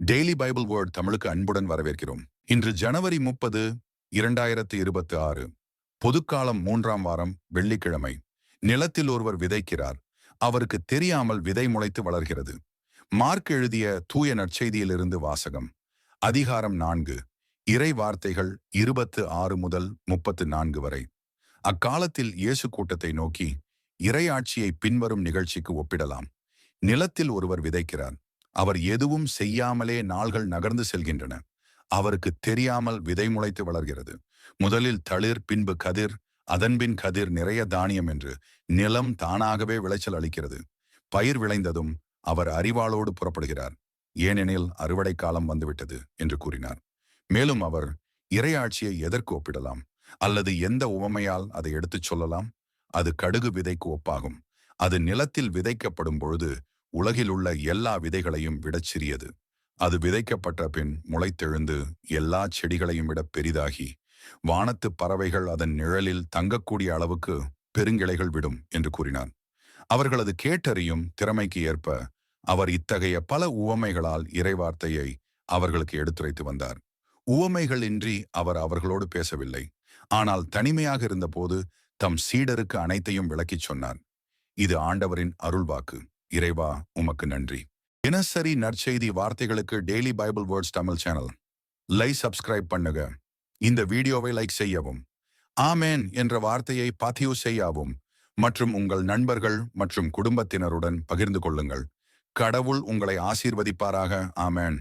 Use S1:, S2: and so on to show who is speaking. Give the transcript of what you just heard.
S1: Daily Bible word தமிழுக்கு அன்புடன் வரவேற்கிறோம். இன்று ஜனவரி 30, 2026. பொதுக்காலம் 3ஆம் வாரம் வெள்ளிக்கிழமை. நிலத்தில் ஒருவர் விதைக்கிறார். அவருக்கு தெரியாமல் விதை முளைத்து வளர்கிறது. மார்க் எழுதிய தூய நற்செய்தியிலிருந்து வாசகம். அதிகாரம் 4. இறை வார்த்தைகள் 26 முதல் 34 வரை. அக்காலத்தில் இயேசு கூட்டத்தை நோக்கி, இறையாட்சியை பின்வரும் நிகழ்ச்சிக்கு ஒப்பிடலாம். நிலத்தில் ஒருவர் விதைக்கிறார். அவர் எதுவும் செய்யாமலே நாள்கள் நகர்ந்து செல்கின்றன. அவருக்கு தெரியாமல் விதை முளைத்து வளர்கிறது. முதலில் தளிர், பின்பு கதிர், அதன்பின் கதிர், நிறைய தானியம் என்று நிலம் தானாகவே விளைச்சல் அளிக்கிறது. பயிர் விளைந்ததும் அவர் அரிவாளோடு புறப்படுகிறார். ஏனெனில் அறுவடை காலம் வந்துவிட்டது என்று கூறினார். மேலும் அவர், இறையாட்சியை எதற்கு ஒப்பிடலாம், அல்லது எந்த உவமையால் அதை எடுத்துச் சொல்லலாம்? அது கடுகு விதைக்கு ஒப்பாகும். அது நிலத்தில் விதைக்கப்படும் பொழுது உலகில் உள்ள எல்லா விதைகளையும் விடச் சிறியது. அது விதைக்கப்பட்ட பின் முளைத்தெழுந்து எல்லா செடிகளையும் விட பெரிதாகி வானத்து பறவைகள் அதன் நிழலில் தங்கக்கூடிய அளவுக்கு பெருங்கிளைகள் விடும் என்று கூறினார். அவர்களது கேட்டறியும் திறமைக்கு ஏற்ப அவர் இத்தகைய பல உவமைகளால் இறைவார்த்தையை அவர்களுக்கு எடுத்துரைத்து வந்தார். உவமைகள் இன்றி அவர் அவர்களோடு பேசவில்லை. ஆனால் தனிமையாக இருந்தபோது தம் சீடருக்கு அனைத்தையும் விளக்கிச் சொன்னார். இது ஆண்டவரின் அருள்வாக்கு. இறைவா, உமக்கு நன்றி. தினசரி நற்செய்தி வார்த்தைகளுக்கு daily Bible words Tamil channel subscribe பண்ணுங்க. இந்த வீடியோவை லைக் செய்யவும், ஆமேன் என்ற வார்த்தையை பதிவு செய்யவும் மற்றும் உங்கள் நண்பர்கள் மற்றும் குடும்பத்தினருடன் பகிர்ந்து கொள்ளுங்கள். கடவுள் உங்களை ஆசீர்வதிப்பாராக. ஆமேன்.